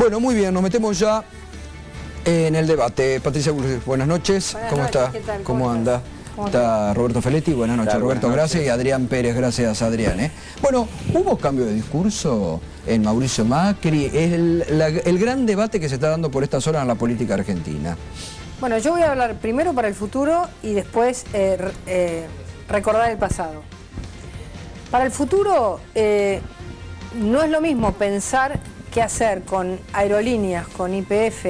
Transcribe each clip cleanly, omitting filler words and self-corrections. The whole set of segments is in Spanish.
Bueno, muy bien, nos metemos ya en el debate. Patricia Gurgel, buenas noches. Buenas ¿Cómo noches, está? ¿qué tal? ¿Cómo anda? Está Roberto Feletti, buenas noches. Roberto, gracias. Y Adrián Pérez, gracias Adrián. Bueno, ¿hubo cambio de discurso en Mauricio Macri? Es el gran debate que se está dando por estas horas en la política argentina. Bueno, yo voy a hablar primero para el futuro y después recordar el pasado. Para el futuro no es lo mismo pensar qué hacer con aerolíneas, con YPF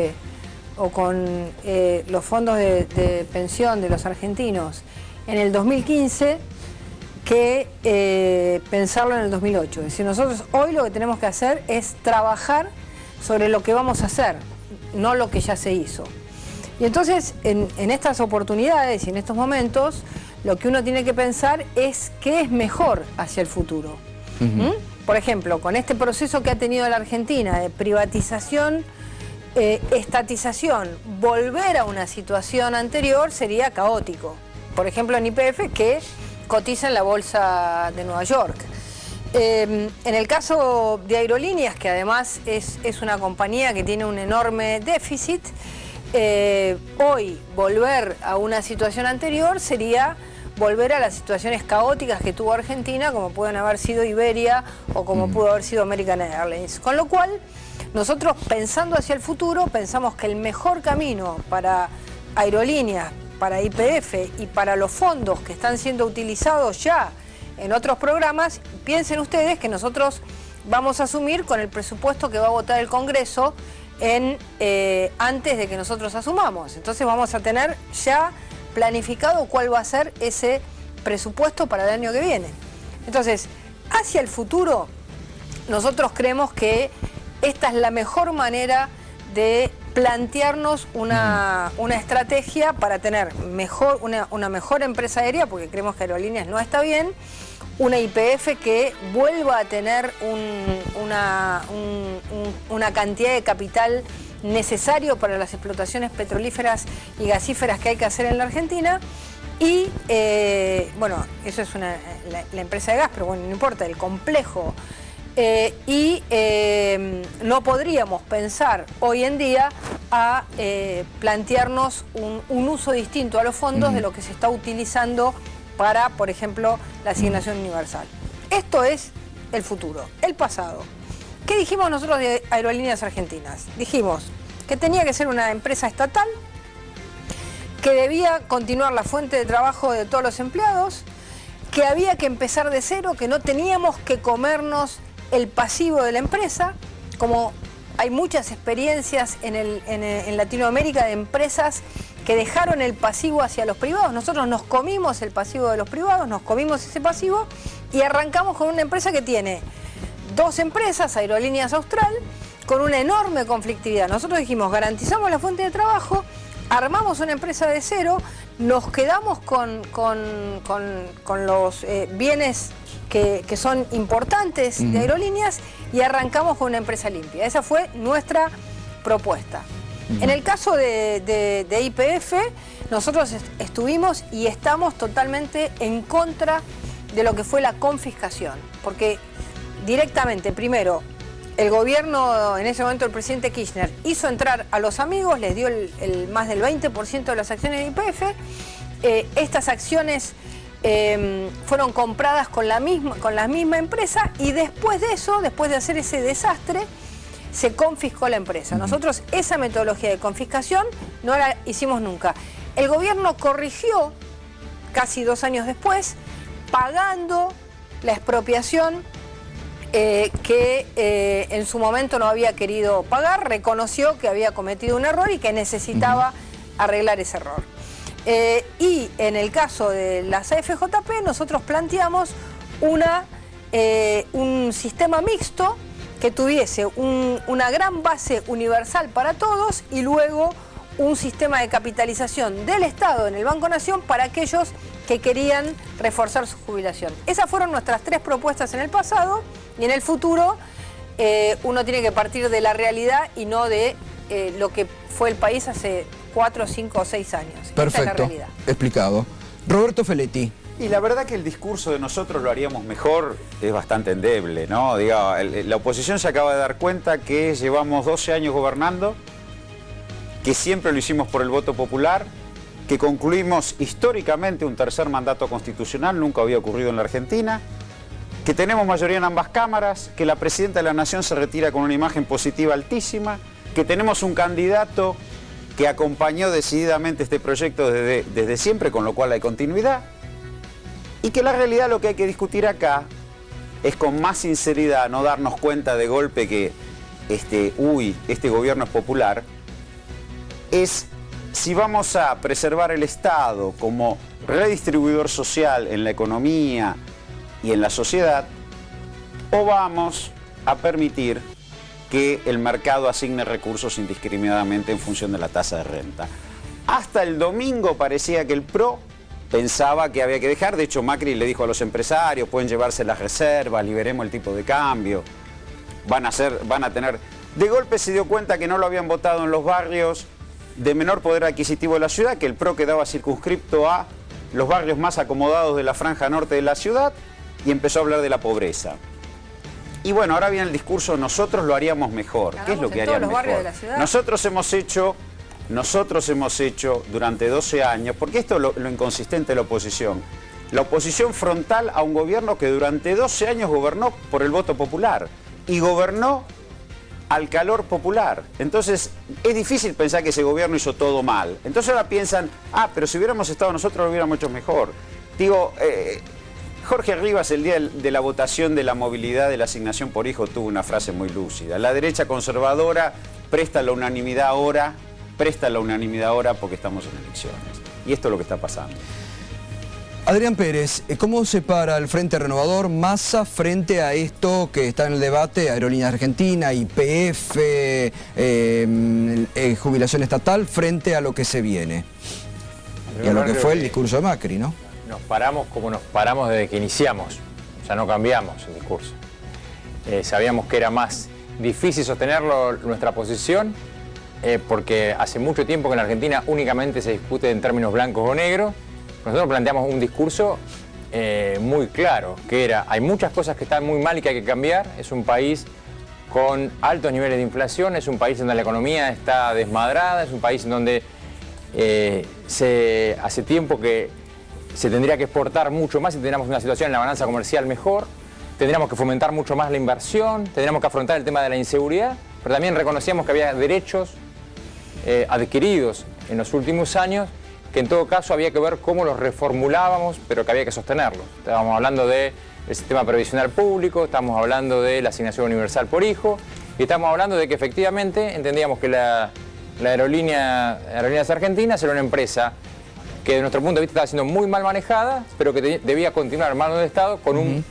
o con los fondos de pensión de los argentinos en el 2015 que pensarlo en el 2008. Es decir, nosotros hoy lo que tenemos que hacer es trabajar sobre lo que vamos a hacer, no lo que ya se hizo. Y entonces, en estas oportunidades y en estos momentos, lo que uno tiene que pensar es qué es mejor hacia el futuro. Por ejemplo, con este proceso que ha tenido la Argentina de privatización, estatización, volver a una situación anterior sería caótico. Por ejemplo, en YPF, que cotiza en la bolsa de Nueva York. En el caso de Aerolíneas, que además es una compañía que tiene un enorme déficit, hoy volver a una situación anterior sería volver a las situaciones caóticas que tuvo Argentina, como pueden haber sido Iberia o como pudo haber sido American Airlines. Con lo cual, nosotros pensando hacia el futuro, pensamos que el mejor camino para Aerolíneas, para YPF y para los fondos que están siendo utilizados ya en otros programas, piensen ustedes que nosotros vamos a asumir con el presupuesto que va a votar el Congreso antes de que nosotros asumamos. Entonces vamos a tener ya planificado cuál va a ser ese presupuesto para el año que viene. Entonces, hacia el futuro, nosotros creemos que esta es la mejor manera de plantearnos una estrategia para tener una mejor empresa aérea, porque creemos que Aerolíneas no está bien, una YPF que vuelva a tener una cantidad de capital necesario para las explotaciones petrolíferas y gasíferas que hay que hacer en la Argentina. Y, bueno, eso es la empresa de gas, pero bueno, no importa, el complejo. No podríamos pensar hoy en día a plantearnos un uso distinto a los fondos de lo que se está utilizando para, por ejemplo, la asignación universal. Esto es el futuro. El pasado. ¿Qué dijimos nosotros de Aerolíneas Argentinas? Dijimos que tenía que ser una empresa estatal, que debía continuar la fuente de trabajo de todos los empleados, que había que empezar de cero, que no teníamos que comernos el pasivo de la empresa, como hay muchas experiencias en Latinoamérica de empresas que dejaron el pasivo hacia los privados. Nosotros nos comimos el pasivo de los privados, nos comimos ese pasivo y arrancamos con una empresa que tiene dos empresas, Aerolíneas Austral, con una enorme conflictividad. Nosotros dijimos, garantizamos la fuente de trabajo, armamos una empresa de cero, nos quedamos con los bienes que son importantes de Aerolíneas y arrancamos con una empresa limpia. Esa fue nuestra propuesta. En el caso de YPF, nosotros estuvimos y estamos totalmente en contra de lo que fue la confiscación, porque directamente, primero, el gobierno, en ese momento el presidente Kirchner, hizo entrar a los amigos, les dio más del 20% de las acciones de YPF. Estas acciones fueron compradas con la misma empresa y después de eso, después de hacer ese desastre, se confiscó la empresa. Nosotros esa metodología de confiscación no la hicimos nunca. El gobierno corrigió casi 2 años después, pagando la expropiación que en su momento no había querido pagar, reconoció que había cometido un error y que necesitaba arreglar ese error. Y en el caso de las AFJP nosotros planteamos un sistema mixto que tuviese una gran base universal para todos y luego un sistema de capitalización del Estado en el Banco Nación para aquellos que querían reforzar su jubilación. Esas fueron nuestras 3 propuestas en el pasado y en el futuro uno tiene que partir de la realidad y no de lo que fue el país hace 4, 5 o 6 años. Perfecto, esta es la realidad. Explicado. Roberto Feletti. Y la verdad que el discurso de nosotros lo haríamos mejor es bastante endeble, ¿no? Diga, la oposición se acaba de dar cuenta que llevamos 12 años gobernando, que siempre lo hicimos por el voto popular, que concluimos históricamente un tercer mandato constitucional, nunca había ocurrido en la Argentina, que tenemos mayoría en ambas cámaras, que la presidenta de la Nación se retira con una imagen positiva altísima, que tenemos un candidato que acompañó decididamente este proyecto desde siempre, con lo cual hay continuidad. Y que la realidad lo que hay que discutir acá es con más sinceridad, no darnos cuenta de golpe que este gobierno es popular, es si vamos a preservar el Estado como redistribuidor social en la economía y en la sociedad, o vamos a permitir que el mercado asigne recursos indiscriminadamente en función de la tasa de renta. Hasta el domingo parecía que el PRO pensaba que había que dejar, de hecho Macri le dijo a los empresarios, pueden llevarse las reservas, liberemos el tipo de cambio, van a tener... De golpe se dio cuenta que no lo habían votado en los barrios de menor poder adquisitivo de la ciudad, que el PRO quedaba circunscripto a los barrios más acomodados de la franja norte de la ciudad, y empezó a hablar de la pobreza. Y bueno, ahora viene el discurso, nosotros lo haríamos mejor. ¿Qué es lo que harían mejor? Nosotros hemos hecho durante 12 años, porque esto es lo inconsistente de la oposición frontal a un gobierno que durante 12 años gobernó por el voto popular y gobernó al calor popular. Entonces es difícil pensar que ese gobierno hizo todo mal. Entonces ahora piensan, pero si hubiéramos estado nosotros lo hubiéramos hecho mejor. Digo, Jorge Rivas el día de la votación de la movilidad de la asignación por hijo tuvo una frase muy lúcida. La derecha conservadora presta la unanimidad ahora porque estamos en elecciones. Y esto es lo que está pasando. Adrián Pérez, ¿cómo se para el Frente Renovador Massa frente a esto que está en el debate, Aerolíneas Argentina, YPF, jubilación estatal, frente a lo que se viene? Y a lo que fue el discurso de Macri, ¿no? Nos paramos como nos paramos desde que iniciamos, o sea, no cambiamos el discurso. Sabíamos que era más difícil sostenerlo nuestra posición, porque hace mucho tiempo que en la Argentina únicamente se discute en términos blancos o negros. Nosotros planteamos un discurso muy claro, que era, hay muchas cosas que están muy mal y que hay que cambiar, es un país con altos niveles de inflación, es un país donde la economía está desmadrada, es un país en donde hace tiempo que se tendría que exportar mucho más y tendríamos una situación en la balanza comercial mejor, tendríamos que fomentar mucho más la inversión, tendríamos que afrontar el tema de la inseguridad, pero también reconocíamos que había derechos adquiridos en los últimos años que en todo caso había que ver cómo los reformulábamos, pero que había que sostenerlos. Estábamos hablando del sistema previsional público, estamos hablando de la asignación universal por hijo, y estamos hablando de que efectivamente entendíamos que la Aerolíneas Argentinas era una empresa que de nuestro punto de vista estaba siendo muy mal manejada, pero que debía continuar en manos del Estado con un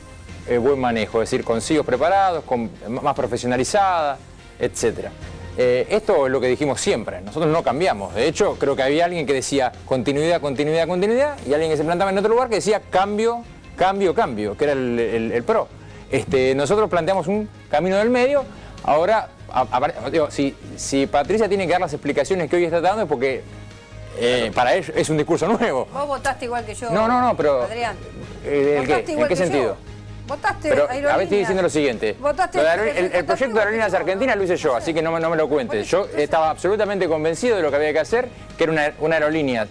buen manejo, es decir, con CEOs preparados, más profesionalizada, etcétera. Esto es lo que dijimos siempre, nosotros no cambiamos. De hecho, creo que había alguien que decía continuidad, continuidad, continuidad, y alguien que se plantaba en otro lugar que decía cambio, cambio, cambio, que era el PRO. Nosotros planteamos un camino del medio. Ahora, digo, si Patricia tiene que dar las explicaciones que hoy está dando es porque para él es un discurso nuevo. Vos votaste igual que yo. No, pero... Adrián. ¿En qué sentido? Votaste pero Aerolíneas. a ver, estoy diciendo lo siguiente. El proyecto de Aerolíneas Argentinas lo hice yo, así que no me lo cuentes. Yo estaba absolutamente convencido de lo que había que hacer, que era una aerolínea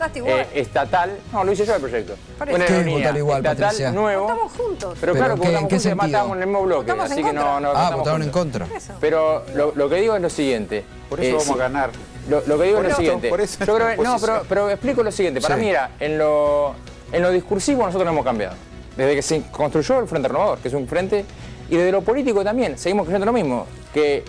estatal. No, lo hice yo el proyecto. Una aerolínea estatal nuevo. Votamos juntos. Pero claro, que votamos juntos y matamos en el mismo bloque. Así que no votaron en contra. Pero lo que digo es lo siguiente. Por eso vamos a ganar. Lo que digo es lo siguiente. Yo creo pero explico lo siguiente. Para mí era, en lo discursivo nosotros no hemos cambiado. Desde que se construyó el Frente Renovador, que es un frente, y desde lo político también, seguimos creyendo lo mismo, que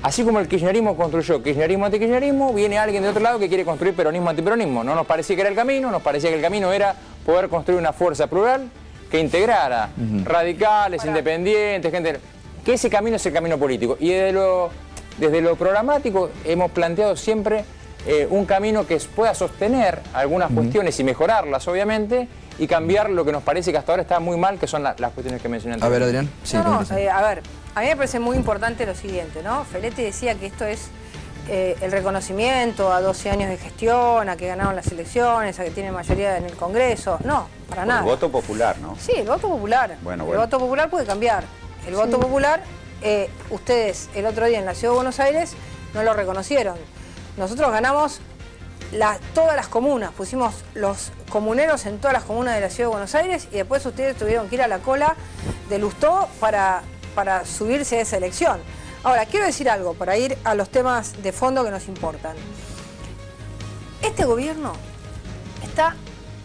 así como el kirchnerismo construyó kirchnerismo antikirchnerismo, viene alguien de otro lado que quiere construir peronismo antiperonismo. No nos parecía que era el camino, nos parecía que el camino era poder construir una fuerza plural que integrara radicales, independientes, gente... Que ese camino es el camino político. Y desde lo programático hemos planteado siempre un camino que pueda sostener algunas cuestiones y mejorarlas, obviamente, y cambiar lo que nos parece que hasta ahora está muy mal, que son las cuestiones que mencioné antes. A ver, Adrián. Sí, a ver, a mí me parece muy importante lo siguiente, ¿no? Feletti decía que esto es el reconocimiento a 12 años de gestión, a que ganaron las elecciones, a que tienen mayoría en el Congreso. No, para nada. El voto popular, ¿no? Sí, el voto popular. Bueno. El voto popular puede cambiar. El voto popular, ustedes el otro día en la Ciudad de Buenos Aires no lo reconocieron. Nosotros ganamos todas las comunas, pusimos los comuneros en todas las comunas de la Ciudad de Buenos Aires y después ustedes tuvieron que ir a la cola de Lustó para subirse a esa elección. Ahora, quiero decir algo para ir a los temas de fondo que nos importan. Este gobierno está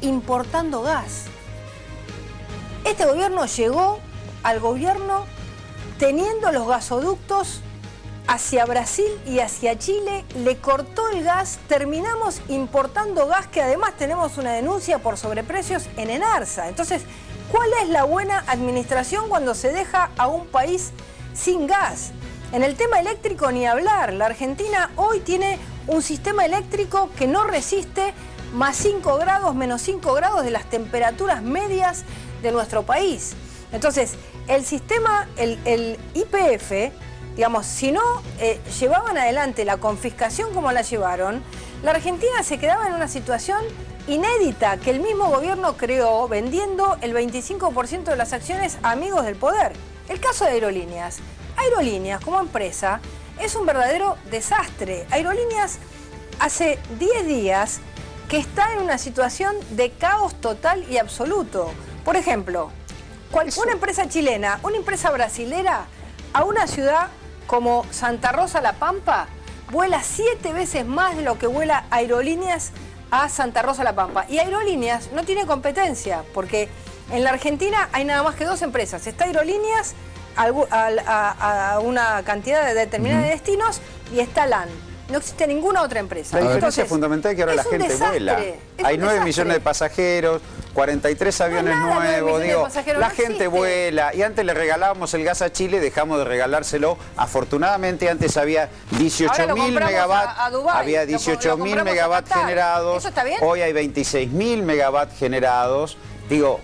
importando gas. Este gobierno llegó al gobierno teniendo los gasoductos hacia Brasil y hacia Chile, le cortó el gas, terminamos importando gas que además tenemos una denuncia por sobreprecios en Enarsa. Entonces, ¿cuál es la buena administración cuando se deja a un país sin gas? En el tema eléctrico ni hablar, la Argentina hoy tiene un sistema eléctrico que no resiste más 5 grados, menos 5 grados de las temperaturas medias de nuestro país. Entonces, el sistema, el YPF, digamos, si no llevaban adelante la confiscación como la llevaron, la Argentina se quedaba en una situación inédita que el mismo gobierno creó vendiendo el 25% de las acciones a amigos del poder. El caso de Aerolíneas. Aerolíneas como empresa es un verdadero desastre. Aerolíneas hace 10 días que está en una situación de caos total y absoluto. Por ejemplo, una empresa chilena, una empresa brasilera, a una ciudad como Santa Rosa La Pampa, vuela 7 veces más de lo que vuela Aerolíneas a Santa Rosa La Pampa. Y Aerolíneas no tiene competencia, porque en la Argentina hay nada más que 2 empresas. Está Aerolíneas a una cantidad determinada de destinos y está LAN. No existe ninguna otra empresa. La diferencia fundamental es que ahora la gente vuela. Hay 9 millones de pasajeros, 43 aviones nuevos, digo, la gente vuela. Y antes le regalábamos el gas a Chile, dejamos de regalárselo. Afortunadamente antes había 18.000 megawatts, había 18.000 megawatts generados, hoy hay 26.000 megawatts generados. Digo,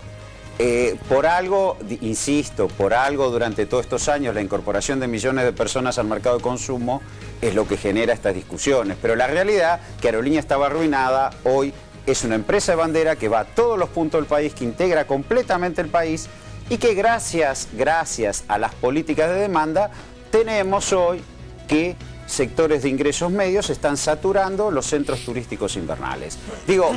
por algo, insisto, por algo durante todos estos años la incorporación de millones de personas al mercado de consumo es lo que genera estas discusiones. Pero la realidad que Aerolíneas estaba arruinada, hoy es una empresa de bandera que va a todos los puntos del país, que integra completamente el país y que gracias a las políticas de demanda tenemos hoy que sectores de ingresos medios están saturando los centros turísticos invernales. Digo,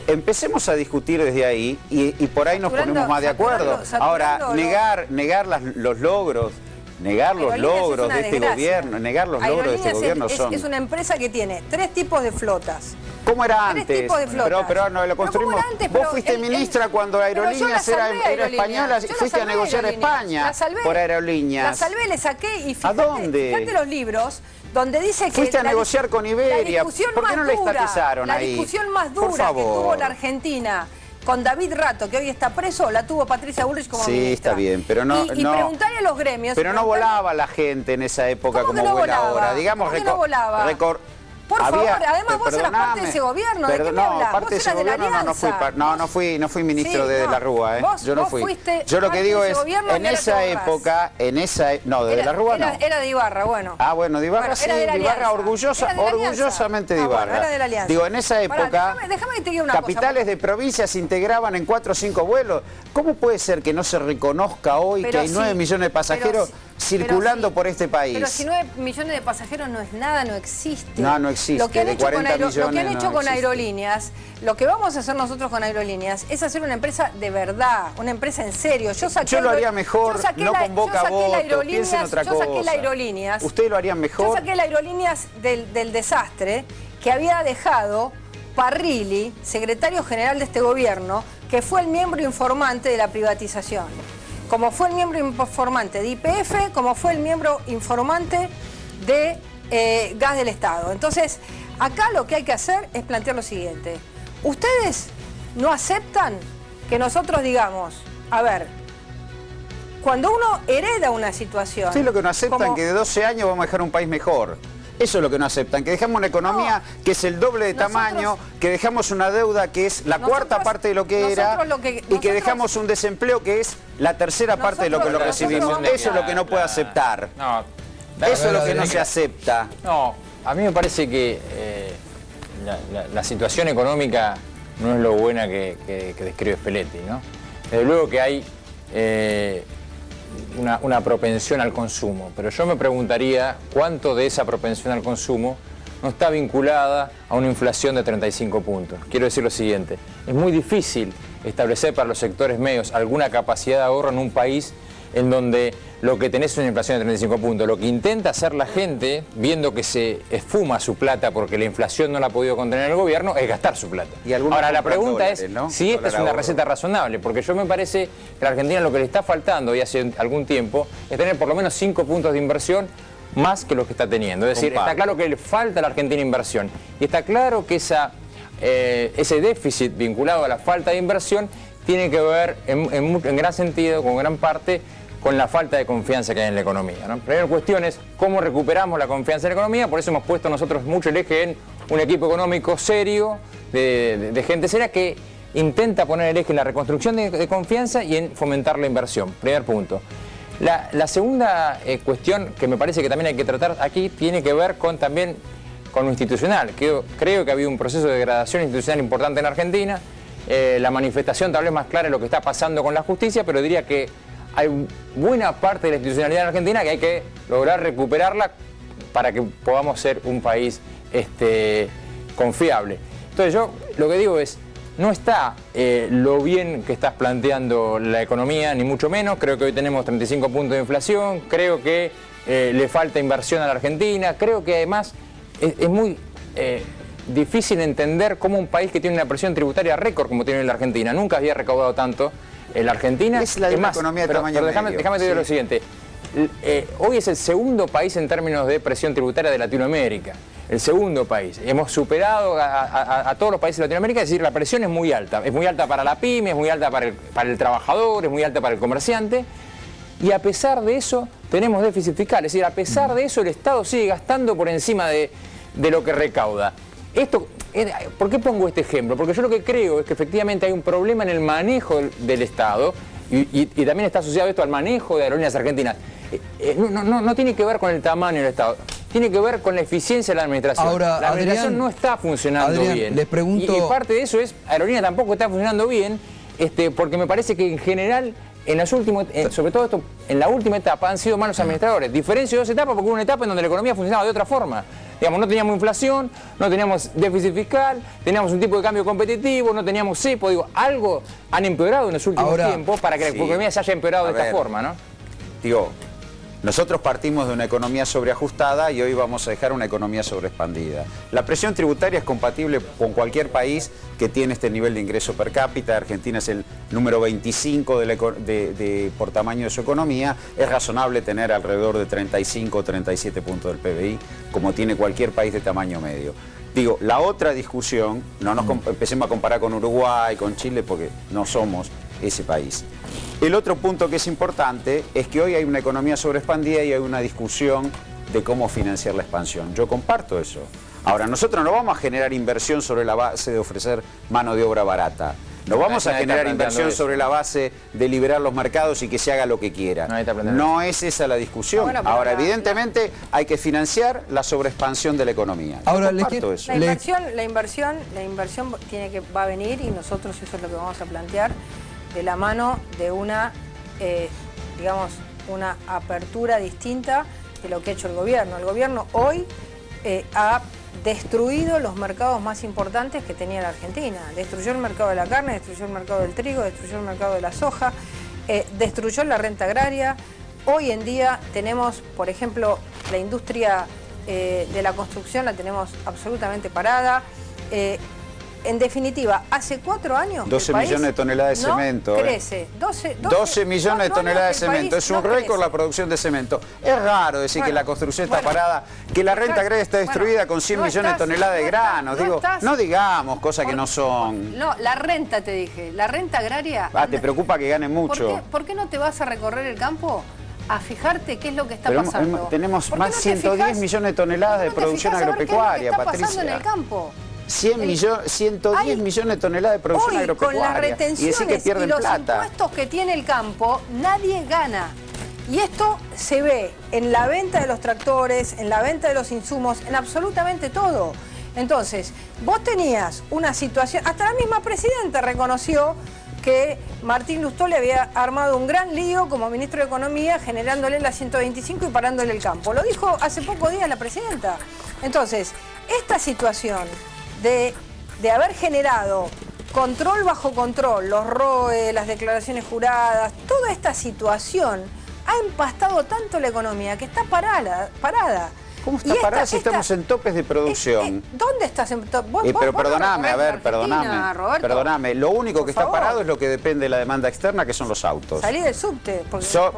empecemos a discutir desde ahí y por ahí nos ponemos más de acuerdo. Ahora, negar los logros, negar los logros de este gobierno, negar los logros de este gobierno es una empresa que tiene 3 tipos de flotas. ¿Cómo era antes? 3 tipos de flotas. Pero no, lo construimos. Vos fuiste ministra cuando Aerolíneas era española, fuiste a negociar a España por Aerolíneas. La salvé, le saqué y fíjate, ¿a dónde? Fíjate los libros donde dice que... Fuiste a negociar con Iberia. ¿Por qué no le estatizaron ahí? La discusión más dura que tuvo la Argentina con David Rato, que hoy está preso, la tuvo Patricia Bullrich como ministra. Sí, está bien, pero no... Y preguntarle a los gremios... Pero no volaba la gente en esa época como vuela ahora. Digamos, ¿cómo que no volaba? Por favor, además vos eras parte de ese gobierno, ¿de qué me hablas? Parte de ese gobierno no fui ministro de la Rúa, yo no fui. Yo lo que digo es, en esa época, no, de la Rúa no. Era de Ibarra, bueno. Ah, bueno, de Ibarra sí, de Ibarra orgullosamente de Ibarra. Era de la Alianza. Digo, en esa época, déjame que te diga una cosa. Capitales de provincias se integraban en 4 o 5 vuelos. ¿Cómo puede ser que no se reconozca hoy que hay 9 millones de pasajeros circulando por este país? Pero si 9 millones de pasajeros no es nada, no existe. No existe. Lo que han hecho con Aerolíneas, lo que vamos a hacer nosotros con Aerolíneas es hacer una empresa de verdad, una empresa en serio. Yo lo haría mejor, no convoca votos, piensen otra cosa. Yo saqué la Aerolíneas. ¿Ustedes lo harían mejor? Yo saqué la Aerolíneas del desastre que había dejado Parrilli, secretario general de este gobierno, que fue el miembro informante de la privatización. Como fue el miembro informante de YPF, como fue el miembro informante de Gas del Estado. Entonces, acá lo que hay que hacer es plantear lo siguiente. Ustedes no aceptan que nosotros digamos, a ver, cuando uno hereda una situación... Ustedes lo que no aceptan que de 12 años vamos a dejar un país mejor. Eso es lo que no aceptan, que dejamos una economía que es el doble de tamaño, que dejamos una deuda que es la cuarta parte de lo que era y que dejamos un desempleo que es la tercera parte de lo que lo recibimos. Eso es lo que no puede aceptar. Eso es lo que no se acepta. No, a mí me parece que la situación económica no es lo buena que describe Spelletti, ¿no? Desde luego que hay una propensión al consumo, pero yo me preguntaría cuánto de esa propensión al consumo no está vinculada a una inflación de 35 puntos. Quiero decir lo siguiente, es muy difícil establecer para los sectores medios alguna capacidad de ahorro en un país en donde lo que tenés es una inflación de 35 puntos. Lo que intenta hacer la gente, viendo que se esfuma su plata porque la inflación no la ha podido contener el gobierno, es gastar su plata. Ahora, la pregunta es si esta es una receta razonable, porque yo me parece que a la Argentina lo que le está faltando, y hace algún tiempo, es tener por lo menos 5 puntos de inversión más que los que está teniendo. Es decir, está claro que le falta a la Argentina inversión. Y está claro que ese déficit vinculado a la falta de inversión tiene que ver en gran sentido, con gran parte, con la falta de confianza que hay en la economía, ¿no? La primera cuestión es cómo recuperamos la confianza en la economía, por eso hemos puesto nosotros mucho el eje en un equipo económico serio, de gente seria que intenta poner el eje en la reconstrucción de confianza y en fomentar la inversión. Primer punto. La segunda cuestión que me parece que también hay que tratar aquí tiene que ver también con lo institucional. Creo que ha habido un proceso de degradación institucional importante en Argentina. La manifestación tal vez más clara de lo que está pasando con la justicia, pero diría que hay buena parte de la institucionalidad en Argentina que hay que lograr recuperarla para que podamos ser un país confiable. Entonces yo lo que digo es, no está lo bien que estás planteando la economía, ni mucho menos. Creo que hoy tenemos 35 puntos de inflación, creo que le falta inversión a la Argentina, creo que además es muy difícil entender cómo un país que tiene una presión tributaria récord como tiene la Argentina, nunca había recaudado tanto la Argentina. Es la de una economía de tamaño medio. Déjame decir lo siguiente. Hoy es el segundo país en términos de presión tributaria de Latinoamérica. El segundo país. Hemos superado a todos los países de Latinoamérica, es decir, la presión es muy alta. Es muy alta para la pyme, es muy alta para el trabajador, es muy alta para el comerciante. Y a pesar de eso, tenemos déficit fiscal. Es decir, a pesar de eso, el Estado sigue gastando por encima de lo que recauda. ¿Por qué pongo este ejemplo? Porque yo lo que creo es que efectivamente hay un problema en el manejo del Estado y también está asociado esto al manejo de Aerolíneas Argentinas. No tiene que ver con el tamaño del Estado, tiene que ver con la eficiencia de la administración. Ahora, la administración no está funcionando bien. Les pregunto... y parte de eso es, Aerolíneas tampoco está funcionando bien, porque me parece que en general, en los últimos, sobre todo esto, en la última etapa han sido malos administradores. Diferencia de dos etapas porque hubo una etapa en donde la economía funcionaba de otra forma. Digamos, no teníamos inflación, no teníamos déficit fiscal, teníamos un tipo de cambio competitivo, no teníamos cepo, algo han empeorado en los últimos tiempos para que la economía se haya empeorado de esta forma, ¿no? Nosotros partimos de una economía sobreajustada y hoy vamos a dejar una economía sobreexpandida. La presión tributaria es compatible con cualquier país que tiene este nivel de ingreso per cápita. Argentina es el número 25 por tamaño de su economía. Es razonable tener alrededor de 35 o 37 puntos del PBI, como tiene cualquier país de tamaño medio. La otra discusión, no nos empecemos a comparar con Uruguay, con Chile, porque no somos ese país. El otro punto que es importante es que hoy hay una economía sobreexpandida y hay una discusión de cómo financiar la expansión. Yo comparto eso. Ahora, nosotros no vamos a generar inversión sobre la base de ofrecer mano de obra barata. No vamos a generar inversión sobre la base de liberar los mercados y que se haga lo que quiera. No es esa la discusión. Ahora, evidentemente, hay que financiar la sobreexpansión de la economía. Ahora, la inversión va a venir y nosotros eso es lo que vamos a plantear de la mano de una apertura distinta de lo que ha hecho el gobierno. El gobierno hoy ha destruido los mercados más importantes que tenía la Argentina. Destruyó el mercado de la carne, destruyó el mercado del trigo, destruyó el mercado de la soja, destruyó la renta agraria. Hoy en día tenemos, por ejemplo, la industria de la construcción la tenemos absolutamente parada. En definitiva, hace 4 años 12 millones de toneladas de cemento. Crece. 12 millones de toneladas de cemento. Es un récord la producción de cemento. Es raro decir que la construcción está parada, que la renta agraria está destruida con 100 millones de toneladas de granos. No digamos cosas que no son. No, la renta te dije. La renta agraria... ¿Te preocupa que gane mucho? ¿Por qué no te vas a recorrer el campo a fijarte qué es lo que está pasando? Tenemos más de 110 millones de toneladas de producción agropecuaria, Patricia. ¿Qué está pasando en el campo? 110 millones de toneladas de producción agropecuaria. Con las retenciones y los impuestos que tiene el campo, nadie gana. Y esto se ve en la venta de los tractores, en la venta de los insumos, en absolutamente todo. Entonces, vos tenías una situación, hasta la misma presidenta reconoció que Martín Lustó le había armado un gran lío como ministro de Economía, generándole la 125 y parándole el campo. Lo dijo hace pocos días la presidenta. Entonces, esta situación de haber generado control bajo control, los ROE, las declaraciones juradas, toda esta situación ha empastado tanto la economía que está parada. ¿Cómo está parada si estamos en topes de producción? ¿Dónde estás en topes? Pero perdóname, a ver, perdóname. Lo único que está parado es lo que depende de la demanda externa, que son los autos. Salí del subte.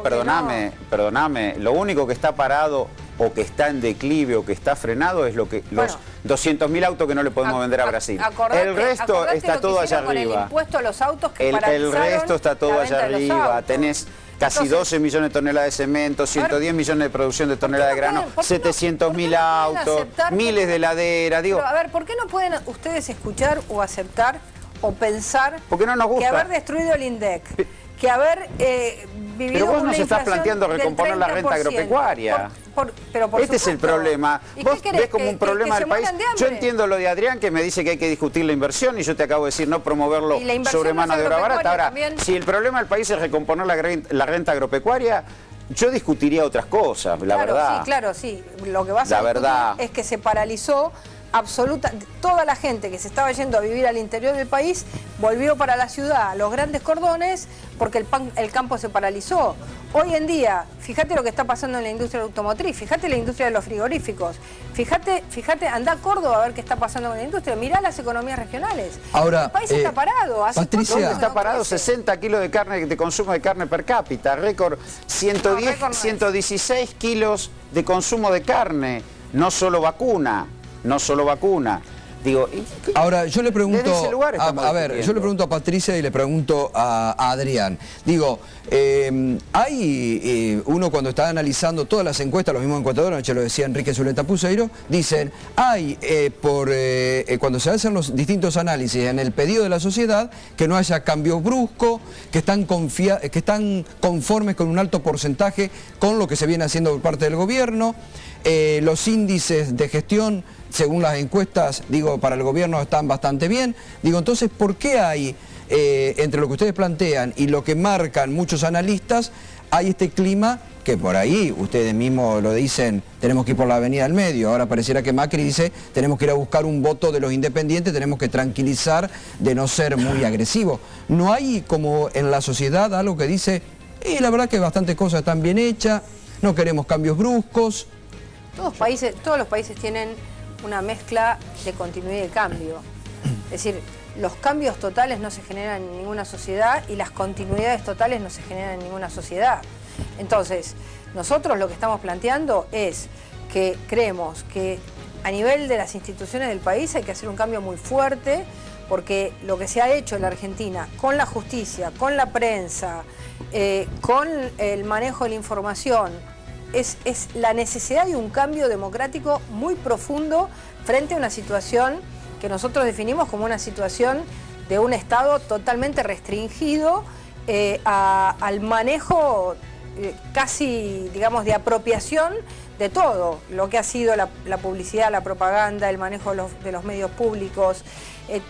Perdóname. Lo único que está parado o que está en declive o que está frenado es lo que los 200.000 autos que no le podemos vender a Brasil. El resto está todo allá arriba. El impuesto a los autos que el resto está todo allá arriba. Tenés casi 12 millones de toneladas de cemento, 110 millones de producción de toneladas de grano, 700.000 autos, miles de heladeras. Pero, a ver, ¿por qué no pueden ustedes escuchar o aceptar o pensar porque no nos gusta. Que haber destruido el INDEC, que haber vivido pero vos una nos estás planteando recomponer la renta agropecuaria. Este es el problema. Vos ves como un problema del país. Yo entiendo lo de Adrián, que me dice que hay que discutir la inversión, y yo te acabo de decir no promoverlo sobre mano de obra barata. Ahora, si el problema del país es recomponer la renta agropecuaria, yo discutiría otras cosas, la verdad. Sí, claro, sí. Lo que vas a discutir es que se paralizó toda la gente que se estaba yendo a vivir al interior del país volvió para la ciudad, a los grandes cordones, porque el campo se paralizó. Hoy en día, fíjate lo que está pasando en la industria automotriz, fíjate la industria de los frigoríficos, fíjate, anda a Córdoba a ver qué está pasando con la industria, mirá las economías regionales. Ahora, el país está parado. Patricia, ¿dónde está parado? 60 kilos de carne, de consumo de carne per cápita, récord 116 kilos de consumo de carne, no solo vacuna. Digo, ahora yo le pregunto yo le pregunto a Patricia y le pregunto a Adrián. Digo, hay uno cuando está analizando todas las encuestas, los mismos encuestadores, anoche lo decía Enrique Zuleta Puseiro, dicen, cuando se hacen los distintos análisis en el pedido de la sociedad, que no haya cambio brusco, que están conformes con un alto porcentaje con lo que se viene haciendo por parte del gobierno. Los índices de gestión, según las encuestas, digo, para el gobierno están bastante bien. Digo, entonces, ¿por qué hay, entre lo que ustedes plantean y lo que marcan muchos analistas, hay este clima que por ahí, ustedes mismos lo dicen, tenemos que ir por la avenida del medio? Ahora pareciera que Macri dice, tenemos que ir a buscar un voto de los independientes, tenemos que tranquilizar de no ser muy agresivos. ¿No hay como en la sociedad algo que dice, la verdad que bastantes cosas están bien hechas, no queremos cambios bruscos? Todos los países tienen una mezcla de continuidad y de cambio. Es decir, los cambios totales no se generan en ninguna sociedad y las continuidades totales no se generan en ninguna sociedad. Entonces, nosotros lo que estamos planteando es que creemos que a nivel de las instituciones del país hay que hacer un cambio muy fuerte, porque lo que se ha hecho en la Argentina con la justicia, con la prensa, con el manejo de la información, es la necesidad de un cambio democrático muy profundo frente a una situación que nosotros definimos como una situación de un Estado totalmente restringido al manejo casi, digamos, de apropiación de todo, lo que ha sido la publicidad, la propaganda, el manejo de los medios públicos.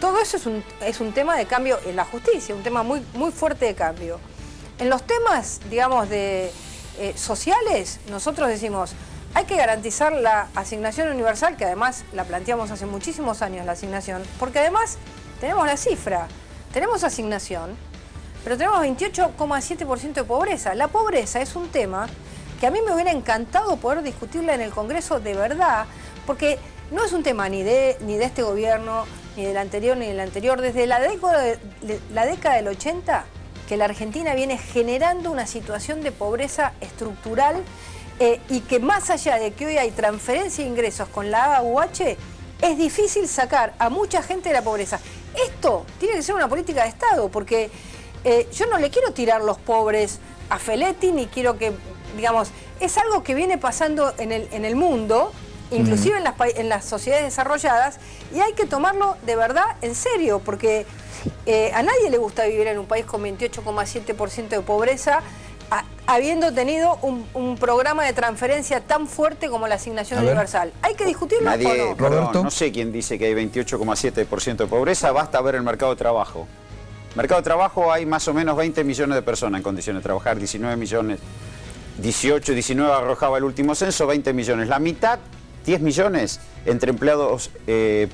Todo eso es un tema de cambio en la justicia, un tema muy, muy fuerte de cambio. En los temas, digamos, sociales, nosotros decimos, hay que garantizar la asignación universal, que además la planteamos hace muchísimos años, la asignación, porque además tenemos la cifra, tenemos asignación, pero tenemos 28,7% de pobreza. La pobreza es un tema que a mí me hubiera encantado poder discutirla en el Congreso de verdad, porque no es un tema ni de este gobierno, ni del anterior, ni del anterior. Desde la década del 80, que la Argentina viene generando una situación de pobreza estructural y que más allá de que hoy hay transferencia de ingresos con la AUH, es difícil sacar a mucha gente de la pobreza. Esto tiene que ser una política de Estado, porque yo no le quiero tirar los pobres a Feletti, ni quiero que, digamos, es algo que viene pasando en el mundo, inclusive en las sociedades desarrolladas, y hay que tomarlo de verdad en serio, porque a nadie le gusta vivir en un país con 28,7% de pobreza habiendo tenido un programa de transferencia tan fuerte como la asignación universal. ¿Hay que discutirlo o no? Perdón, no sé quién dice que hay 28,7% de pobreza, basta ver el mercado de trabajo. Mercado de trabajo hay más o menos 20 millones de personas en condiciones de trabajar, 19 millones, 18, 19 arrojaba el último censo, 20 millones. La mitad, 10 millones, entre empleados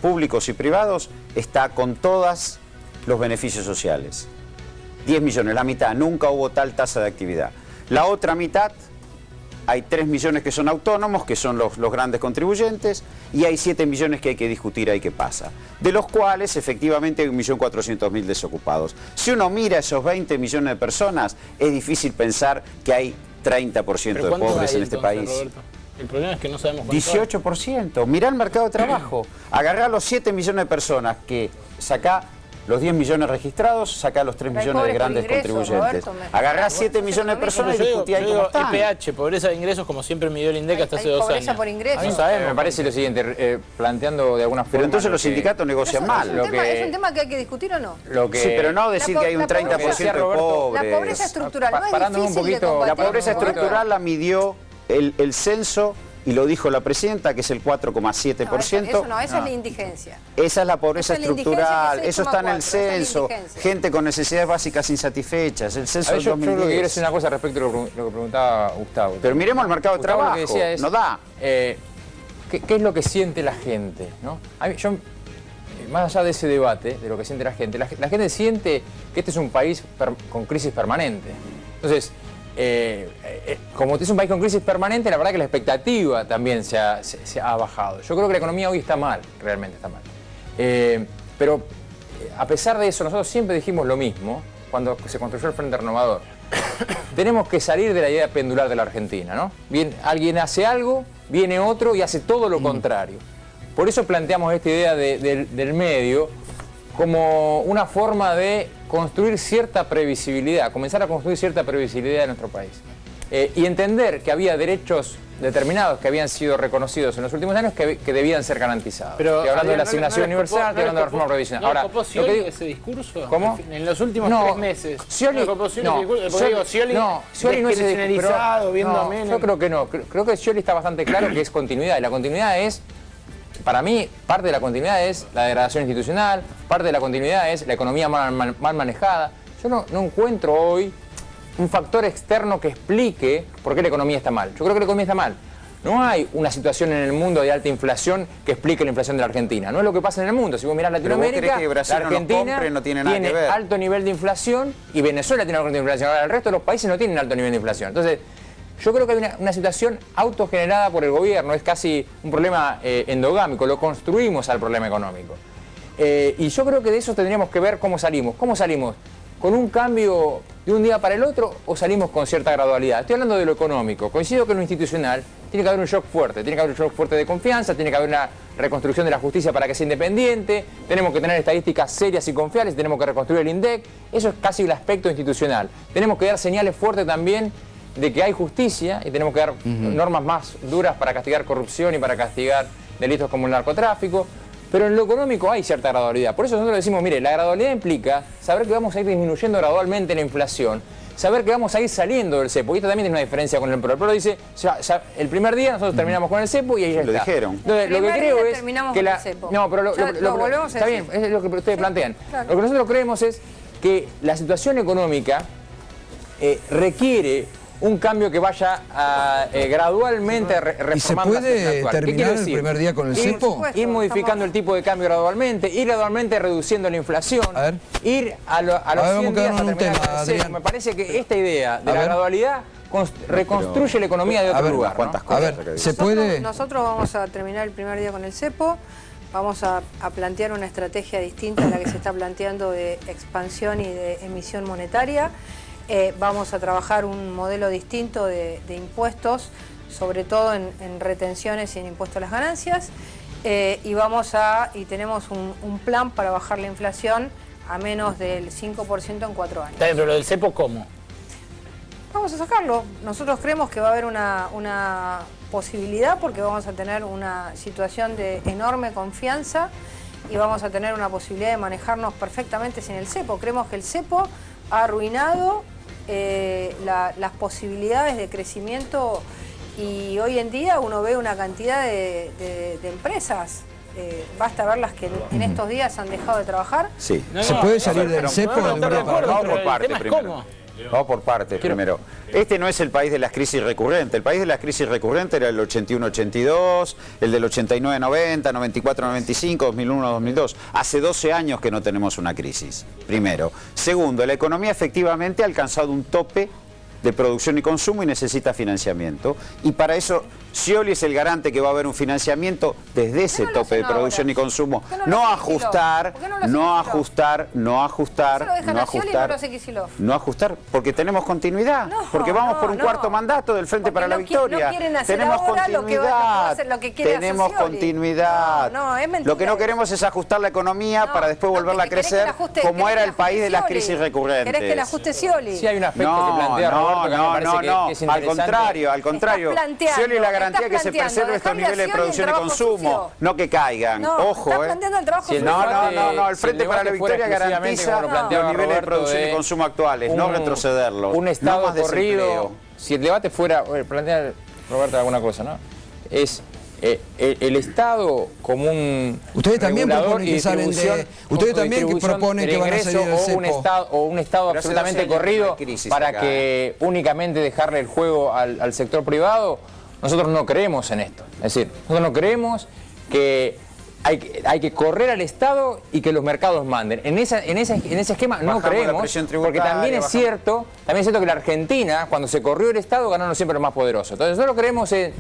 públicos y privados, está con todos los beneficios sociales. 10 millones, la mitad, nunca hubo tal tasa de actividad. La otra mitad, hay 3 millones que son autónomos, que son los grandes contribuyentes, y hay 7 millones que hay que discutir ahí qué pasa. De los cuales, efectivamente, hay 1.400.000 desocupados. Si uno mira esos 20 millones de personas, es difícil pensar que hay 30% de pobres en este país. Roberto? El problema es que no sabemos cuánto 18%. Mirá el mercado de trabajo. Agarrá los 7 millones de personas que sacá los 10 millones registrados, sacá los 3 millones de grandes contribuyentes. Agarrá 7 millones de personas y discutí ahí cómo están. EPH, pobreza de ingresos, como siempre midió el INDEC hasta hace 2 años. Pobreza por ingresos. No sabemos. Me parece lo siguiente, planteando de alguna forma... Pero entonces los sindicatos negocian mal. ¿Es un tema que hay que discutir o no? Sí, pero no decir que hay un 30% de pobres. La pobreza estructural no es difícil de combatir. La pobreza estructural la midió el censo, y lo dijo la presidenta, que es el 4,7%. Eso no, esa es la indigencia. Esa es la pobreza Esa es la estructural, indigencia, eso está en el esa es la censo. indigencia. Gente con necesidades básicas insatisfechas, el censo del Yo creo que 2010. quiero decir una cosa respecto a lo que preguntaba Gustavo. Pero miremos el mercado de Gustavo trabajo, lo que decía es, no da. ¿qué es lo que siente la gente? ¿No? Más allá de ese debate, de lo que siente la gente siente que este es un país con crisis permanente. Entonces, como es un país con crisis permanente, la verdad que la expectativa también se ha bajado. Yo creo que la economía hoy está mal, realmente está mal. Pero a pesar de eso, nosotros siempre dijimos lo mismo cuando se construyó el Frente Renovador. Tenemos que salir de la idea pendular de la Argentina, ¿no? Bien, alguien hace algo, viene otro y hace todo lo contrario. Por eso planteamos esta idea del medio como una forma de construir cierta previsibilidad, comenzar a construir cierta previsibilidad en nuestro país. Y entender que había derechos determinados que habían sido reconocidos en los últimos años que debían ser garantizados. Pero, estoy hablando de la asignación universal, estoy hablando de la reforma previsional. ¿No Ahora, copó Scioli ese discurso? ¿Cómo? En los últimos 3 meses. Scioli ¿No copó Scioli no, ese discurso? Porque digo, Scioli no es ese discurso, viendo a no, Menem. yo creo que no. Creo que Scioli está bastante claro que es continuidad. Y la continuidad es, para mí, parte de la continuidad es la degradación institucional, parte de la continuidad es la economía mal manejada. Yo no encuentro hoy un factor externo que explique por qué la economía está mal. Yo creo que la economía está mal. No hay una situación en el mundo de alta inflación que explique la inflación de la Argentina. No es lo que pasa en el mundo. Si vos mirás Latinoamérica, que Brasil la Argentina no tiene nada que ver. alto nivel de inflación y Venezuela tiene alto nivel de inflación. Ahora, el resto de los países no tienen alto nivel de inflación. Entonces, yo creo que hay una situación autogenerada por el gobierno. Es casi un problema endogámico. Lo construimos al problema económico. Y yo creo que de eso tendríamos que ver cómo salimos. ¿Cómo salimos? ¿Con un cambio de un día para el otro o salimos con cierta gradualidad? Estoy hablando de lo económico. Coincido que en lo institucional tiene que haber un shock fuerte. Tiene que haber un shock fuerte de confianza, tiene que haber una reconstrucción de la justicia para que sea independiente, tenemos que tener estadísticas serias y confiables, tenemos que reconstruir el INDEC. Eso es casi el aspecto institucional. Tenemos que dar señales fuertes también de que hay justicia y tenemos que dar normas más duras para castigar corrupción y para castigar delitos como el narcotráfico. Pero en lo económico hay cierta gradualidad. Por eso nosotros decimos, mire, la gradualidad implica saber que vamos a ir disminuyendo gradualmente la inflación, saber que vamos a ir saliendo del cepo. Y esto también tiene una diferencia con el PRO. El PRO dice, el primer día nosotros terminamos con el cepo y ahí ya está. Lo dijeron. Entonces, lo que creo es que la... No, pero lo volvemos a está decir. bien, es lo que ustedes plantean. Claro. Lo que nosotros creemos es que la situación económica requiere un cambio que vaya gradualmente reformando ¿Y se puede actual. terminar el primer día con el cepo? Ir modificando el tipo de cambio gradualmente, ir gradualmente reduciendo la inflación, ir a los 100 días a terminar con el cepo. Me parece que esta idea de la gradualidad reconstruye la economía de otro lugar. ¿Cuántas cosas? ¿Se puede? Nosotros vamos a terminar el primer día con el cepo. Vamos a plantear una estrategia distinta a la que se está planteando de expansión y de emisión monetaria. Vamos a trabajar un modelo distinto de impuestos, sobre todo en retenciones y en impuesto a las ganancias, y tenemos un plan para bajar la inflación a menos del 5% en 4 años. Pero lo del cepo, ¿cómo? Vamos a sacarlo. Nosotros creemos que va a haber una posibilidad porque vamos a tener una situación de enorme confianza y vamos a tener una posibilidad de manejarnos perfectamente sin el cepo. Creemos que el cepo ha arruinado las posibilidades de crecimiento, y hoy en día uno ve una cantidad de empresas. Basta ver las que en estos días han dejado de trabajar. Sí. ¿Se puede salir del cepo? Vamos por parte primero. Vamos por partes primero. Este no es el país de las crisis recurrentes. El país de las crisis recurrentes era el 81-82, el del 89-90, 94-95, 2001-2002. Hace 12 años que no tenemos una crisis, primero. Segundo, la economía efectivamente ha alcanzado un tope de producción y consumo y necesita financiamiento. Y para eso Scioli es el garante que va a haber un financiamiento desde ese tope de producción y consumo. No ajustar, porque tenemos continuidad. Porque vamos por un cuarto mandato del Frente para la Victoria. Tenemos continuidad. Tenemos continuidad. Lo que no queremos es ajustar la economía para después volverla a crecer como era el país de las crisis recurrentes. ¿Querés que la ajuste Scioli? Sí, hay un aspecto que plantea Roberto que me parece que es interesante. Al contrario. Scioli es la garantía que se preserve estos niveles de producción y consumo, no que caigan. Ojo, No, el Frente para la Victoria garantiza los niveles de producción y consumo actuales, no retrocederlos. Un Estado corrido, si el debate fuera, plantea Roberto alguna cosa, ¿no? Es el Estado como un ustedes también proponen que salen de ustedes también que proponen que van a salir del cepo, o un Estado absolutamente corrido para que únicamente dejarle el juego al sector privado. Nosotros no creemos en esto. Es decir, nosotros no creemos que hay que correr al Estado y que los mercados manden. En ese esquema no creemos, porque también es cierto que la Argentina, cuando se corrió el Estado, ganaron siempre los más poderosos. Entonces nosotros creemos en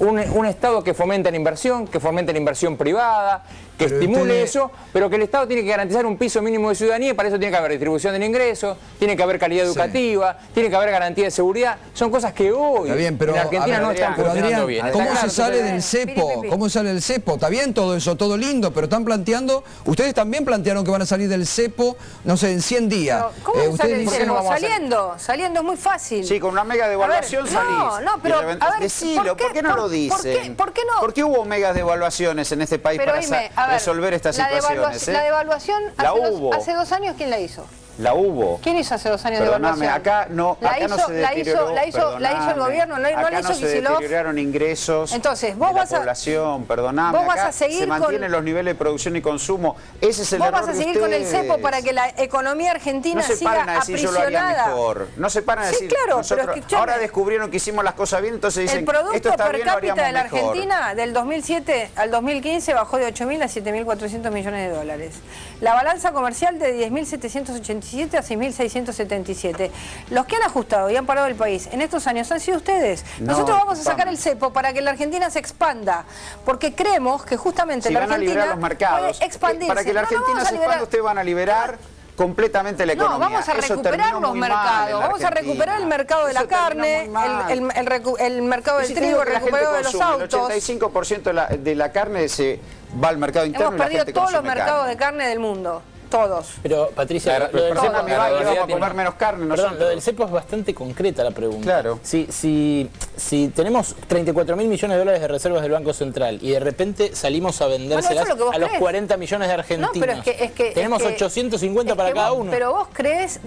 un Estado que fomente la inversión privada, que estimule eso, pero que el Estado tiene que garantizar un piso mínimo de ciudadanía y para eso tiene que haber distribución del ingreso, tiene que haber calidad educativa, tiene que haber garantía de seguridad. Son cosas que hoy en Argentina no están funcionando bien. ¿Cómo se sale del cepo? ¿Cómo sale del cepo? Está bien todo eso, todo lindo, pero están planteando, ustedes también plantearon que van a salir del cepo, no sé, en 100 días. ¿Cómo sale del cepo? Saliendo es muy fácil. Sí, con una mega devaluación salís. Pero decilo, ¿por qué no lo dicen? ¿Por qué no? ¿Por qué hubo megas devaluaciones en este país para resolver estas situaciones? La devaluación hace 2 años, ¿quién la hizo? La hubo. ¿Quién hizo hace 2 años devaluación? Acá no se deterioró. La hizo el gobierno, no la hizo se deterioraron ingresos. Entonces, vos vas a población, perdóname. Vos vas a seguir se mantienen los niveles de producción y consumo. Ese es el error. Vos vas a seguir con el cepo para que la economía argentina siga aprisionada. No se paran a decir, claro, ahora descubrieron que hicimos las cosas bien, entonces dicen, el producto esto está per bien, lo cápita de la mejor. Argentina del 2007 al 2015 bajó de 8.000 a 7.400 millones de dólares. La balanza comercial de 10.787 a 6.677. Los que han ajustado y han parado el país en estos años han sido ustedes. Nosotros vamos a sacar el cepo para que la Argentina se expanda, porque creemos que justamente la Argentina puede expandirse. Para que la Argentina se expanda, ustedes van a liberar completamente la economía. No, vamos a recuperar los mercados, vamos a recuperar el mercado de la carne, el mercado del trigo, el recuperado de los autos. El 85% de la carne se va al mercado interno. Hemos perdido todos los mercados de carne del mundo. Todos. Pero, Patricia, lo del cepo, vamos a comer menos carne. Perdón, lo del cepo es bastante concreta la pregunta. Claro. Si tenemos 34.000 millones de dólares de reservas del Banco Central y de repente salimos a vendérselas a los 40 millones de argentinos, no, pero es que tenemos 850 para cada uno. Pero vos crees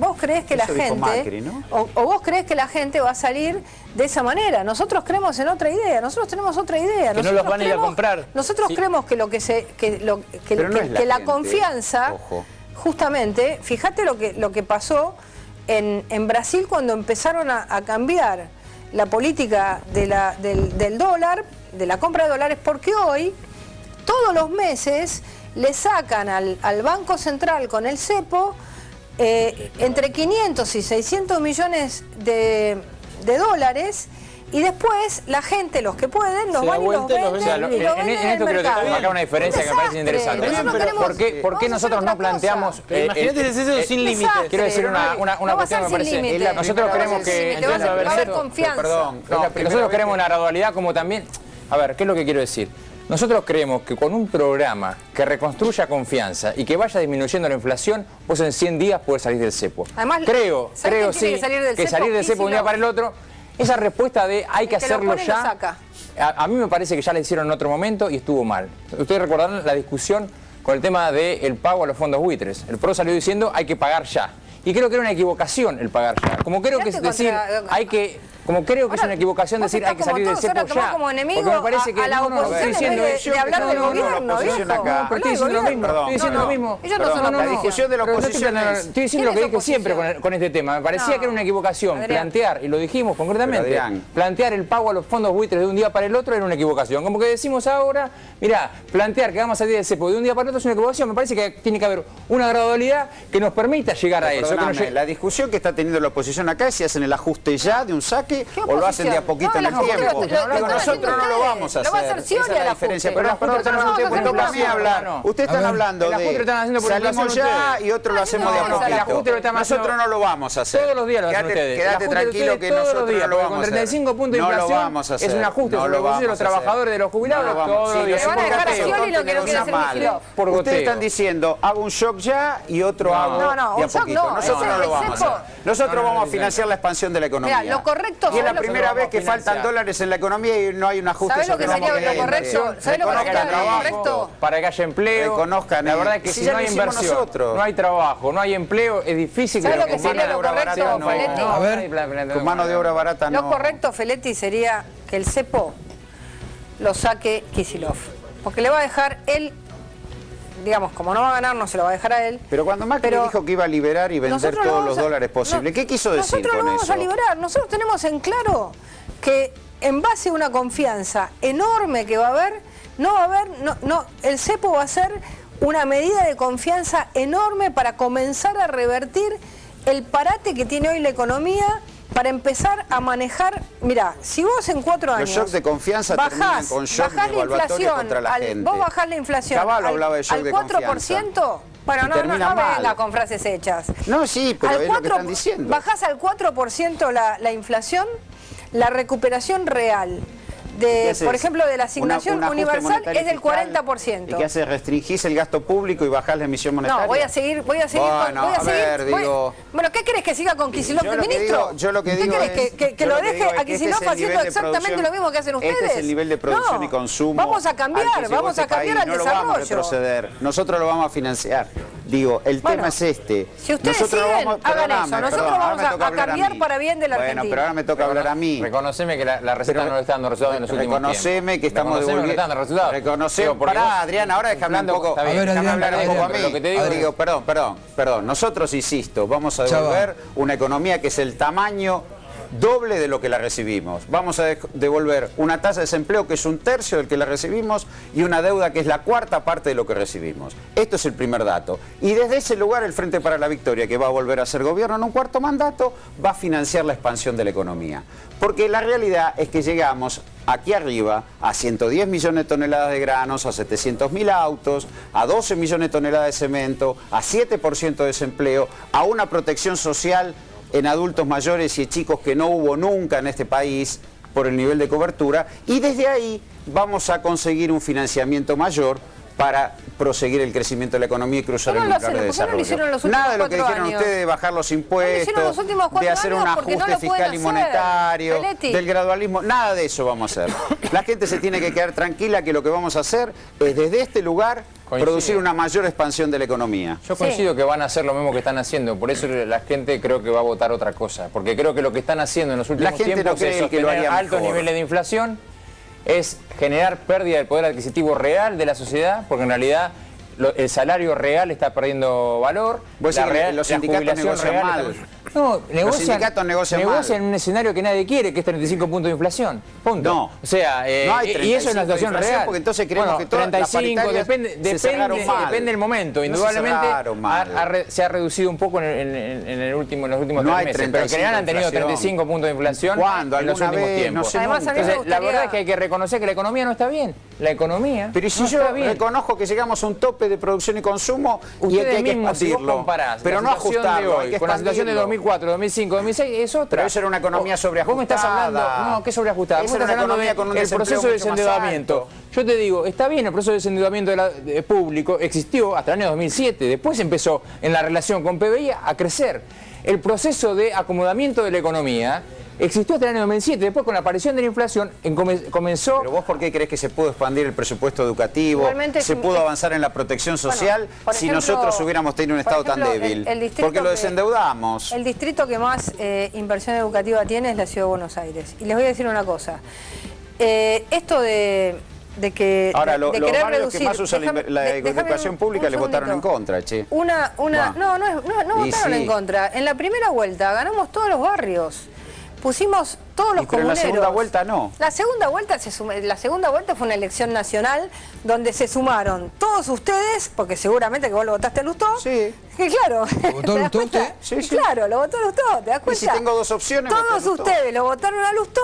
que la gente, Macri, ¿no? o vos crees que la gente va a salir de esa manera. Nosotros creemos en otra idea, nosotros tenemos otra idea. Que no los van a ir a comprar. Nosotros creemos que la confianza... Ojo. Justamente, fíjate lo que pasó en Brasil cuando empezaron a cambiar la política del dólar, de la compra de dólares, porque hoy, todos los meses, le sacan al Banco Central con el cepo entre 500 y 600 millones de dólares. Y después la gente, los que pueden, los van y los venden. En esto creo que marca una diferencia que me parece interesante. ¿Por qué nosotros no planteamos... Imagínate eso sin límites. Quiero decir una cuestión que me parece... Nosotros creemos que... Va a haber confianza. Perdón. Nosotros creemos una gradualidad como también... A ver, ¿qué es lo que quiero decir? Nosotros creemos que con un programa que reconstruya confianza y que vaya disminuyendo la inflación, vos en 100 días podés salir del cepo. Además, creo sí, que salir del cepo de un día para el otro... Esa respuesta de hay que hacerlo ya, a mí me parece que ya la hicieron en otro momento y estuvo mal. Ustedes recordarán la discusión con el tema del pago a los fondos buitres. El PRO salió diciendo hay que pagar ya. y creo que era una equivocación el pagar ya. Como creo que es decir, hay que... Como creo que es una equivocación decir hay que salir del cepo ya. Como enemigo porque me parece que a la oposición de hablar del gobierno, pero estoy diciendo lo mismo. Estoy diciendo lo mismo. Ellos no son la discusión de la oposición. Estoy diciendo lo que dije siempre con este tema. Me parecía que era una equivocación. Plantear, y lo dijimos concretamente, plantear el pago a los fondos buitres de un día para el otro era una equivocación. Como que decimos ahora, mirá, plantear que vamos a salir del cepo de un día para el otro es una equivocación. Me parece que tiene que haber una gradualidad que nos permita llegar a eso. La discusión que está teniendo la oposición acá es si hacen el ajuste ya de un saque o lo hacen de a poquito en el tiempo. Nosotros no lo vamos a hacer. Lo va a hacer Scioli a la diferencia. Pero nosotros tenemos que hablar. Ustedes están hablando de salimos ya y otros lo hacemos de a poquito. Nosotros no lo vamos a hacer. Todos los días lo hacen ustedes. Quédate tranquilo que nosotros no lo vamos a hacer. Con 35 puntos de inflación es un ajuste sobre los bolsillos de los trabajadores, de los jubilados, todos los días. Le van a dejar a Scioli lo que no quiere hacer Kicillof. Ustedes están diciendo, hago un shock ya y otro hago de a poquito. Nosotros no lo vamos a hacer. Nosotros vamos a financiar la expansión de la economía. Lo correcto y es la primera vez que faltan dólares en la economía y no hay un ajuste. ¿Sabes lo que sería lo correcto? ¿Sabes lo que sería lo correcto? Para que haya empleo. Reconozcan. La verdad es que si no hay inversión, no hay trabajo, no hay empleo, es difícil que lo que sería lo correcto, Feletti? A ver, con mano de obra barata no. Lo correcto, Feletti, sería que el cepo lo saque Kicillof. Porque le va a dejar él, digamos, como no va a ganar, no se lo va a dejar a él. Pero cuando Macri dijo que iba a liberar y vender todos los dólares posibles, ¿qué quiso decir con eso? Nosotros lo vamos a liberar. Nosotros tenemos en claro que en base a una confianza enorme que va a haber, el cepo va a ser una medida de confianza enorme para comenzar a revertir el parate que tiene hoy la economía, para empezar a manejar. Mirá, si vos en 4 años los shocks de confianza terminan con shocks devaluatorios contra la gente. Vos bajás la inflación Caballo hablaba de shock al de 4%, bueno, no venga con frases hechas. No, sí, pero es lo que están diciendo. Bajás al 4% la inflación, la recuperación real por ejemplo, de la asignación universal es del 40%. ¿Y qué hace? ¿Restringís el gasto público y bajás la emisión monetaria? No, voy a seguir. Bueno, ¿qué querés que siga con Kicillof de ministro? Yo lo que digo es que lo deje a Kicillof haciendo exactamente lo mismo que hacen ustedes. Este es el nivel de producción y consumo. Vamos a cambiar al desarrollo. No lo vamos a retroceder. Nosotros lo vamos a financiar. Digo, el tema es este. Si ustedes siguen, hagan eso. Nosotros vamos a cambiar para bien de la Argentina. Bueno, pero ahora me toca hablar a mí. Reconoceme que la receta no le está dando resultados en los últimos tiempos. Reconoceme que estamos devolviendo. Reconoceme. Pará, Adrián, ahora déjame un poco. Déjame hablar un poco a mí. Perdón. Nosotros, insisto, vamos a devolver una economía que es el tamaño doble de lo que la recibimos. Vamos a devolver una tasa de desempleo que es 1/3 del que la recibimos y una deuda que es la 4ª parte de lo que recibimos. Esto es el primer dato. Y desde ese lugar el Frente para la Victoria, que va a volver a ser gobierno en un 4º mandato, va a financiar la expansión de la economía. Porque la realidad es que llegamos aquí arriba a 110 millones de toneladas de granos, a 700.000 autos, a 12 millones de toneladas de cemento, a 7% de desempleo, a una protección social en adultos mayores y chicos que no hubo nunca en este país por el nivel de cobertura, y desde ahí vamos a conseguir un financiamiento mayor para proseguir el crecimiento de la economía y cruzar el umbral de desarrollo. Nada de lo que dijeron ustedes de bajar los impuestos, de hacer un ajuste fiscal y monetario, del gradualismo, nada de eso vamos a hacer. La gente se tiene que quedar tranquila que lo que vamos a hacer es desde este lugar producir una mayor expansión de la economía. Yo coincido que van a hacer lo mismo que están haciendo, por eso la gente creo que va a votar otra cosa, porque creo que lo que están haciendo en los últimos tiempos es sostener altos niveles de inflación, es generar pérdida del poder adquisitivo real de la sociedad, porque en realidad el salario real está perdiendo valor, los sindicatos negocian mal. No, los sindicatos negocian mal. En un escenario que nadie quiere, que es 35 puntos de inflación. Punto. No. O sea, no hay y eso es una situación real. Porque entonces creemos que todas 35, las depende del momento. Indudablemente se ha reducido un poco en los últimos 3 meses. Pero en general han tenido 35 puntos de inflación en los últimos tiempos. Entonces, la verdad es que hay que reconocer que la economía no está bien. La economía pero si yo reconozco que llegamos a un tope de producción y consumo y hay que expandirlo, pero no ajustarlo, con la situación de 2004, 2005, 2006 es otra. Pero eso era una economía sobreajustada. ¿Cómo me estás hablando? No, ¿qué sobreajustada? ¿Cómo estás hablando del proceso de desendeudamiento? Yo te digo, está bien, el proceso de desendeudamiento público existió hasta el año 2007, después empezó en la relación con PBI a crecer. El proceso de acomodamiento de la economía existió hasta el año 2007, después con la aparición de la inflación comenzó... ¿Pero vos por qué crees que se pudo expandir el presupuesto educativo? Igualmente, ¿se pudo avanzar en la protección social si nosotros hubiéramos tenido un Estado tan débil? Porque lo desendeudamos. El distrito que más inversión educativa tiene es la Ciudad de Buenos Aires. Y les voy a decir una cosa. Esto de ahora, los querer barrios reducir, que más usan la educación pública les votaron en contra, che. No votaron en contra. En la primera vuelta ganamos todos los barrios. Pusimos todos los comuneros. Pero en la segunda vuelta no. La segunda vuelta fue una elección nacional donde se sumaron todos ustedes, porque seguramente que vos lo votaste a Lustó. Sí. Que claro. ¿Lo votó Lustó usted? Sí. Claro, lo votó Lustó, ¿te das cuenta? Y si tengo dos opciones, todos ustedes lo votaron a Lustó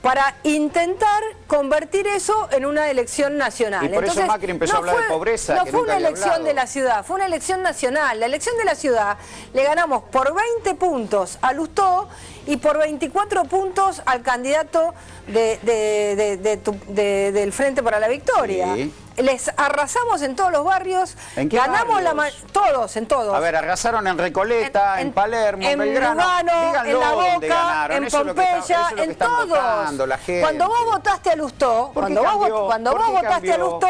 para intentar convertir eso en una elección nacional. Y por eso Macri empezó a hablar de pobreza. No fue una elección de la ciudad, fue una elección nacional. La elección de la ciudad le ganamos por 20 puntos a Lustó y por 24 puntos al candidato del Frente para la Victoria. Sí. Les arrasamos en todos los barrios. ¿En qué ganamos barrios? Todos, en todos. A ver, arrasaron en Recoleta, en Palermo, en Belgrano, Lugano, en La Boca, en Pompeya, en todos. Cuando vos votaste a Lustó, cuando vos votaste a Lustó,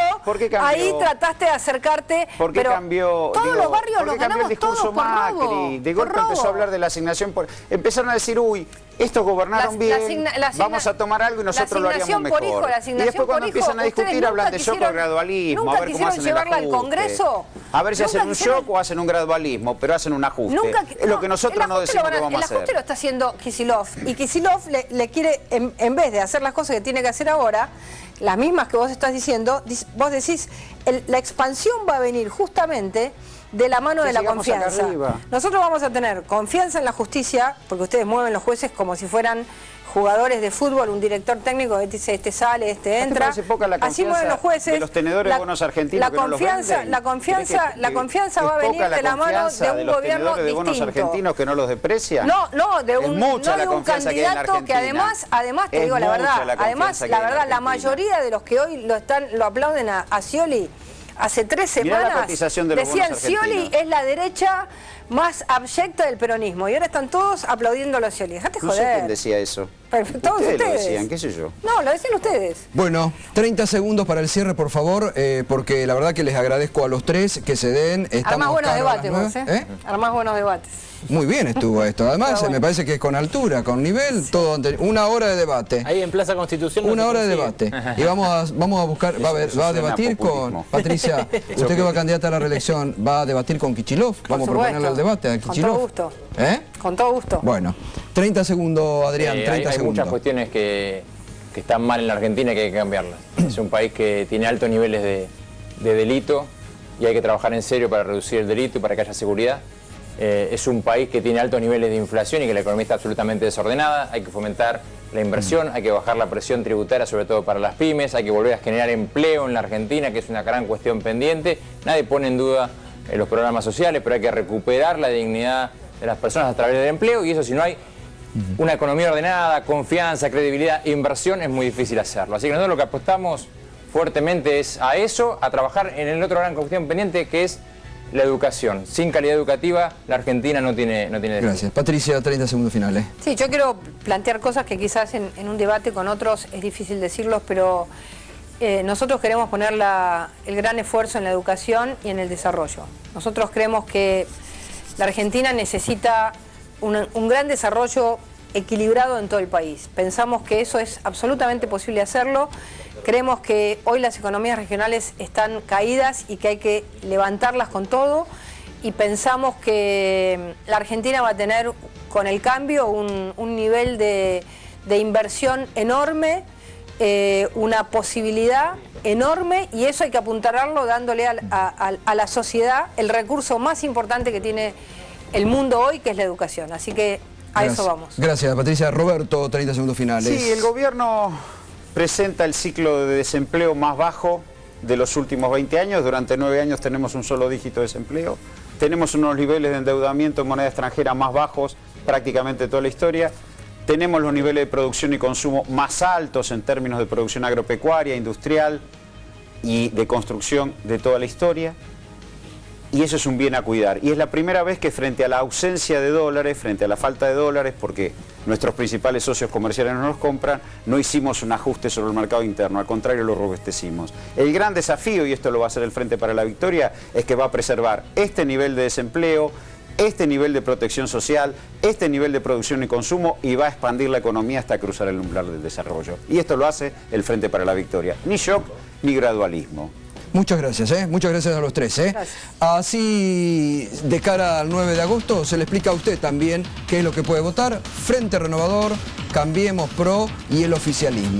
ahí trataste de acercarte. ¿Por qué cambió? Todos los barrios los ganamos el discurso todos por Macri? robo. De golpe empezó a hablar de la asignación. Empezaron a decir, uy, estos gobernaron bien, vamos a tomar algo y nosotros lo haríamos mejor. Y después cuando empiezan a discutir hablan de shock o gradualismo. ¿Nunca a ver cómo hacen llevarla el al Congreso? A ver si hacen un shock o hacen un gradualismo, pero hacen un ajuste. Es lo que nosotros no decimos que vamos a hacer. El ajuste lo está haciendo Kicillof. Y Kicillof le quiere, en vez de hacer las cosas que tiene que hacer ahora, las mismas que vos estás diciendo, vos decís, la expansión va a venir justamente de la mano de la confianza. Nosotros vamos a tener confianza en la justicia, porque ustedes mueven los jueces como si fueran jugadores de fútbol, un director técnico que dice este sale, este entra. Así mueven los jueces. De los tenedores buenos argentinos la confianza va a venir de la mano de un gobierno de buenos argentinos que no los deprecian. No, de un candidato que además te digo la verdad, la mayoría de los que hoy lo aplauden a Scioli, hace 3 semanas decían Scioli es la derecha más abyecta del peronismo y ahora están todos aplaudiendo a Scioli. Dejate joder. No sé quién decía eso. Pero todos ustedes lo decían, qué sé yo. No, lo decían ustedes. Bueno, 30 segundos para el cierre, por favor, porque la verdad que les agradezco a los tres que se den. Armás buenos debates vos, Armás buenos debates. Muy bien estuvo esto. Además, me parece que es con altura, con nivel, todo. Una hora de debate. Ahí en Plaza Constitución. Una hora de debate. Y vamos a buscar, va a debatir con Patricia. Usted que va candidata a la reelección, ¿va a debatir con Kicillof? Vamos a proponerle el debate a Kicillof. Con todo gusto. Con todo gusto. Bueno, 30 segundos, Adrián, 30 segundos. Hay muchas cuestiones que están mal en la Argentina y que hay que cambiarlas. Es un país que tiene altos niveles de delito y hay que trabajar en serio para reducir el delito y para que haya seguridad. Es un país que tiene altos niveles de inflación y que la economía está absolutamente desordenada. Hay que fomentar la inversión, hay que bajar la presión tributaria, sobre todo para las pymes, hay que volver a generar empleo en la Argentina, que es una gran cuestión pendiente. Nadie pone en duda los programas sociales, pero hay que recuperar la dignidad de las personas a través del empleo, y eso, si no hay una economía ordenada, confianza, credibilidad, inversión, es muy difícil hacerlo. Así que nosotros lo que apostamos fuertemente es a eso, a trabajar en el otro gran cuestión pendiente, que es la educación. Sin calidad educativa, la Argentina no tiene Gracias. Patricia, 30 segundos finales. Sí, yo quiero plantear cosas que quizás en un debate con otros es difícil decirlos, pero nosotros queremos poner el gran esfuerzo en la educación y en el desarrollo. Nosotros creemos que la Argentina necesita un gran desarrollo equilibrado en todo el país. Pensamos que eso es absolutamente posible hacerlo. Creemos que hoy las economías regionales están caídas y que hay que levantarlas con todo, y pensamos que la Argentina va a tener con el cambio un nivel de inversión enorme, una posibilidad enorme, y eso hay que apuntalarlo dándole a la sociedad el recurso más importante que tiene el mundo hoy, que es la educación. Así que eso vamos. Gracias, Patricia. Roberto, 30 segundos finales. Sí, el gobierno presenta el ciclo de desempleo más bajo de los últimos 20 años. Durante 9 años tenemos un solo dígito de desempleo. Tenemos unos niveles de endeudamiento en moneda extranjera más bajos prácticamente de toda la historia. Tenemos los niveles de producción y consumo más altos en términos de producción agropecuaria, industrial y de construcción de toda la historia. y eso es un bien a cuidar. Y es la primera vez que frente a la ausencia de dólares, frente a la falta de dólares, porque nuestros principales socios comerciales no nos compran, no hicimos un ajuste sobre el mercado interno, al contrario lo robustecimos. El gran desafío, y esto lo va a hacer el Frente para la Victoria, es que va a preservar este nivel de desempleo, este nivel de protección social, este nivel de producción y consumo, y va a expandir la economía hasta cruzar el umbral del desarrollo. Y esto lo hace el Frente para la Victoria. Ni shock ni gradualismo. Muchas gracias, muchas gracias a los tres. Gracias. Así, de cara al 9 de agosto, se le explica a usted también qué es lo que puede votar. Frente Renovador, Cambiemos, PRO y el oficialismo.